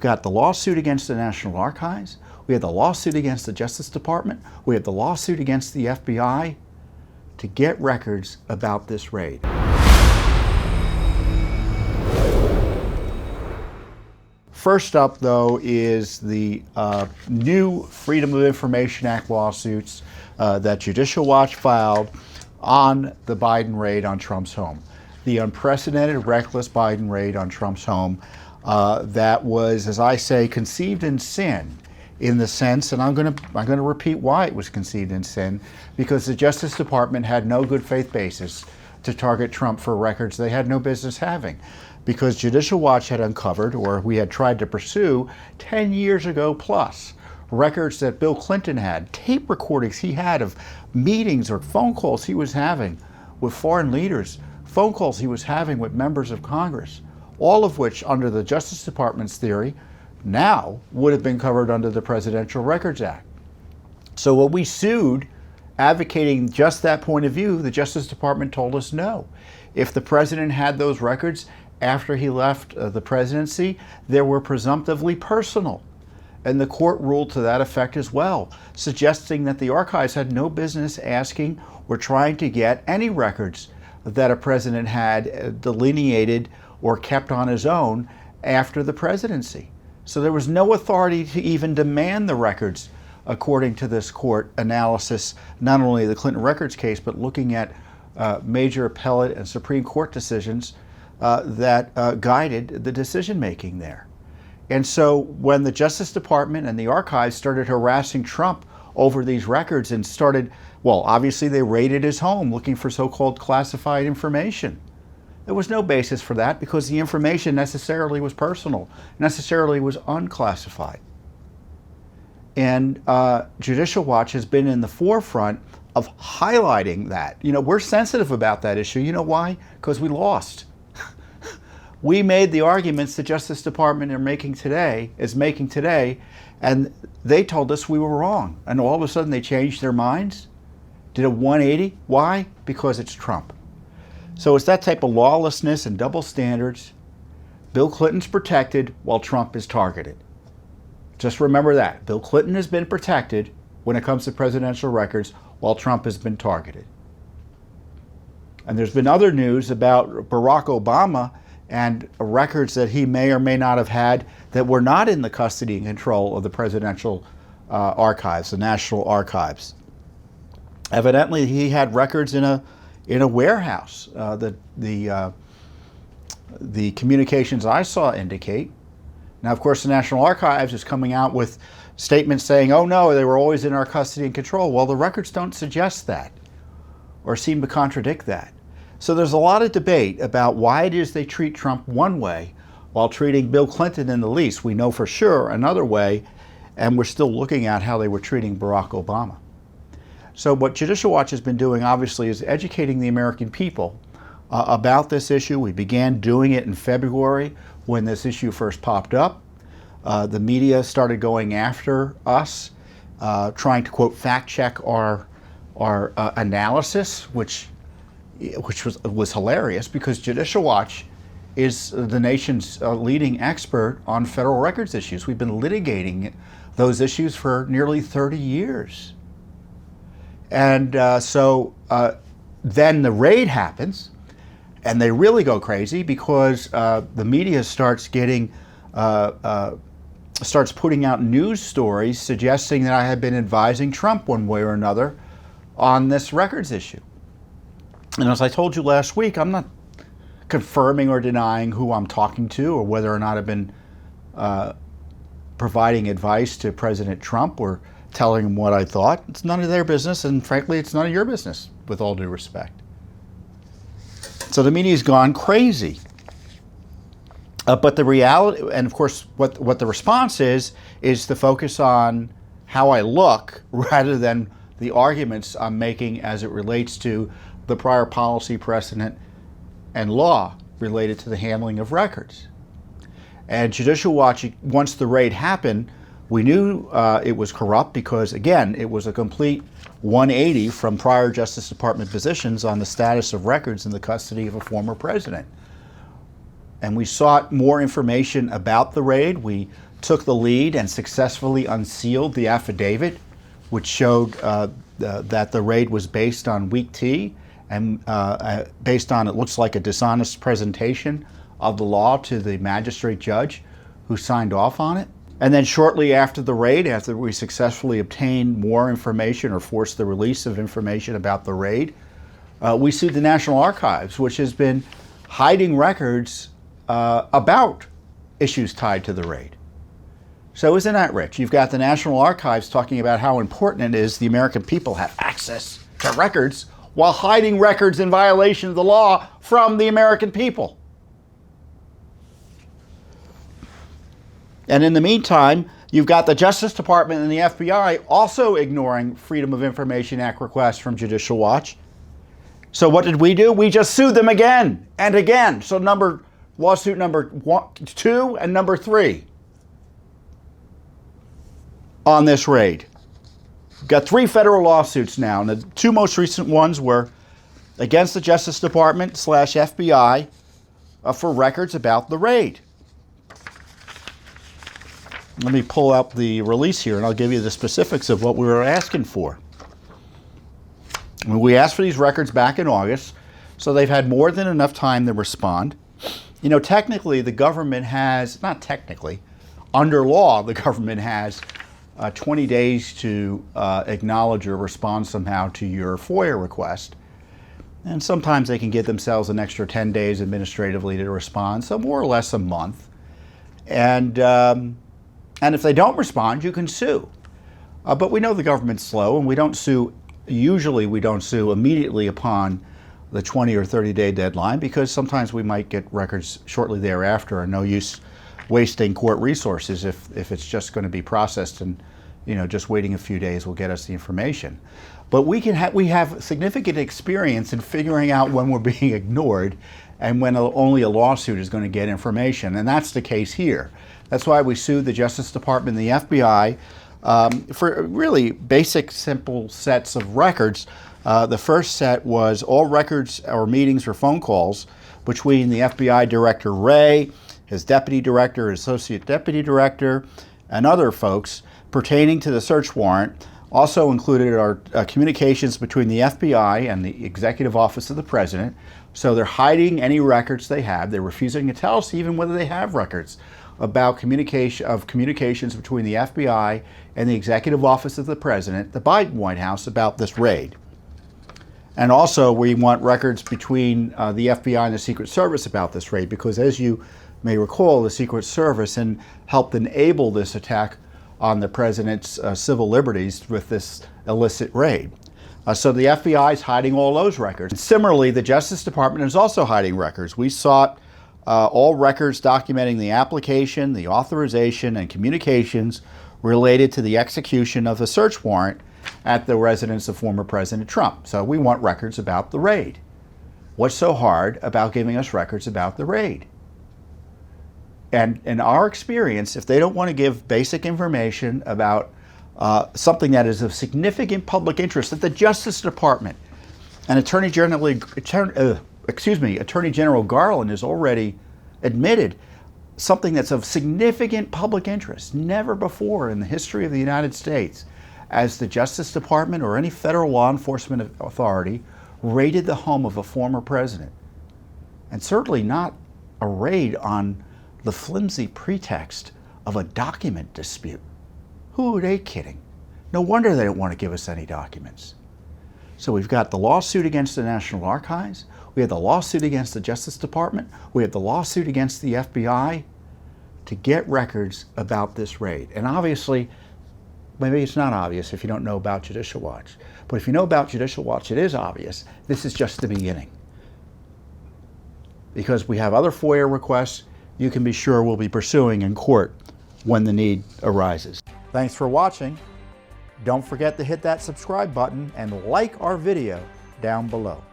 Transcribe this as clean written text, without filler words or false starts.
got the lawsuit against the National Archives. We had the lawsuit against the Justice Department. We had the lawsuit against the FBI to get records about this raid. First up, though, is the new Freedom of Information Act lawsuits that Judicial Watch filed on the Biden raid on Trump's home. The unprecedented, reckless Biden raid on Trump's home that was, as I say, conceived in sin, in the sense, and I'm going to repeat why it was conceived in sin, because the Justice Department had no good faith basis to target Trump for records they had no business having, because Judicial Watch had uncovered, or we had tried to pursue 10 years ago plus, records that Bill Clinton had, tape recordings he had of meetings or phone calls he was having with foreign leaders, phone calls he was having with members of Congress, all of which, under the Justice Department's theory, now would have been covered under the Presidential Records Act. So when we sued, advocating just that point of view, the Justice Department told us no. If the president had those records after he left the presidency, they were presumptively personal. And the court ruled to that effect as well, suggesting that the archives had no business asking or trying to get any records that a president had delineated or kept on his own after the presidency. So there was no authority to even demand the records, according to this court analysis, not only the Clinton records case, but looking at major appellate and Supreme Court decisions that guided the decision-making there. And so when the Justice Department and the archives started harassing Trump over these records and started, well, obviously they raided his home looking for so-called classified information. There was no basis for that because the information necessarily was personal, necessarily was unclassified. And Judicial Watch has been in the forefront of highlighting that. You know, we're sensitive about that issue. You know why? Because we lost. We made the arguments the Justice Department is making today, and they told us we were wrong. And all of a sudden they changed their minds, did a 180. Why? Because it's Trump. So it's that type of lawlessness and double standards. Bill Clinton's protected while Trump is targeted. Just remember that. Bill Clinton has been protected when it comes to presidential records while Trump has been targeted. And there's been other news about Barack Obama and records that he may or may not have had that were not in the custody and control of the presidential archives, the National Archives. Evidently, he had records in a warehouse. The communications I saw indicate. Now, of course, the National Archives is coming out with statements saying, oh no, they were always in our custody and control. Well, the records don't suggest that or seem to contradict that. So there's a lot of debate about why it is they treat Trump one way while treating Bill Clinton in the least. We know for sure another way, and we're still looking at how they were treating Barack Obama. So what Judicial Watch has been doing, obviously, is educating the American people about this issue. We began doing it in February when this issue first popped up. The media started going after us, trying to, quote, fact check our analysis, which was hilarious because Judicial Watch is the nation's leading expert on federal records issues. We've been litigating those issues for nearly 30 years. And then the raid happens, and they really go crazy because the media starts putting out news stories suggesting that I had been advising Trump one way or another on this records issue. And as I told you last week, I'm not confirming or denying who I'm talking to or whether or not I've been providing advice to President Trump or telling him what I thought. It's none of their business, and frankly, it's none of your business, with all due respect. So the media's gone crazy. But the reality, and of course, what the response is to focus on how I look rather than the arguments I'm making as it relates to the prior policy precedent and law related to the handling of records. And Judicial Watch, once the raid happened, we knew it was corrupt because, again, it was a complete 180 from prior Justice Department positions on the status of records in the custody of a former president. And we sought more information about the raid. We took the lead and successfully unsealed the affidavit, which showed that the raid was based on weak tea and based on, it looks like, a dishonest presentation of the law to the magistrate judge who signed off on it. And then shortly after the raid, after we successfully obtained more information or forced the release of information about the raid, we sued the National Archives, which has been hiding records about issues tied to the raid. So isn't that rich? You've got the National Archives talking about how important it is the American people have access to records while hiding records in violation of the law from the American people. And in the meantime, you've got the Justice Department and the FBI also ignoring Freedom of Information Act requests from Judicial Watch. So what did we do? We just sued them again and again. So lawsuit number 2 and number 3 on this raid. We've got 3 federal lawsuits now, and the 2 most recent ones were against the Justice Department / FBI for records about the raid. Let me pull out the release here and I'll give you the specifics of what we were asking for. We asked for these records back in August, so they've had more than enough time to respond. You know, technically the government has, not technically, under law the government has 20 days to acknowledge or respond somehow to your FOIA request. And sometimes they can give themselves an extra 10 days administratively to respond, so more or less a month. And if they don't respond, you can sue. But we know the government's slow, and we don't sue, usually we don't sue immediately upon the 20 or 30-day deadline, because sometimes we might get records shortly thereafter, and no use wasting court resources if it's just going to be processed and, you know, just waiting a few days will get us the information. But we have significant experience in figuring out when we're being ignored and when only a lawsuit is going to get information, and that's the case here. That's why we sued the Justice Department and the FBI for really basic, simple sets of records. The first set was all records or meetings or phone calls between the FBI Director Wray, his Deputy Director, his Associate Deputy Director, and other folks pertaining to the search warrant. Also included are communications between the FBI and the Executive Office of the President. So they're hiding any records they have. They're refusing to tell us even whether they have records about communications between the FBI and the Executive Office of the President, the Biden White House, about this raid. And also we want records between the FBI and the Secret Service about this raid, because as you may recall, the Secret Service helped enable this attack on the President's civil liberties with this illicit raid. So the FBI is hiding all those records. And similarly, the Justice Department is also hiding records. We sought all records documenting the application, the authorization, and communications related to the execution of the search warrant at the residence of former President Trump. So we want records about the raid. What's so hard about giving us records about the raid? And in our experience, if they don't want to give basic information about something that is of significant public interest, that the Justice Department and Attorney General Garland has already admitted, something that's of significant public interest, never before in the history of the United States, as the Justice Department or any federal law enforcement authority raided the home of a former president. And certainly not a raid on the flimsy pretext of a document dispute. Who are they kidding? No wonder they don't want to give us any documents. So we've got the lawsuit against the National Archives, we have the lawsuit against the Justice Department, we have the lawsuit against the FBI to get records about this raid. And obviously, maybe it's not obvious if you don't know about Judicial Watch, but if you know about Judicial Watch, it is obvious. This is just the beginning. Because we have other FOIA requests you can be sure we'll be pursuing in court when the need arises. Thanks for watching. Don't forget to hit that subscribe button and like our video down below.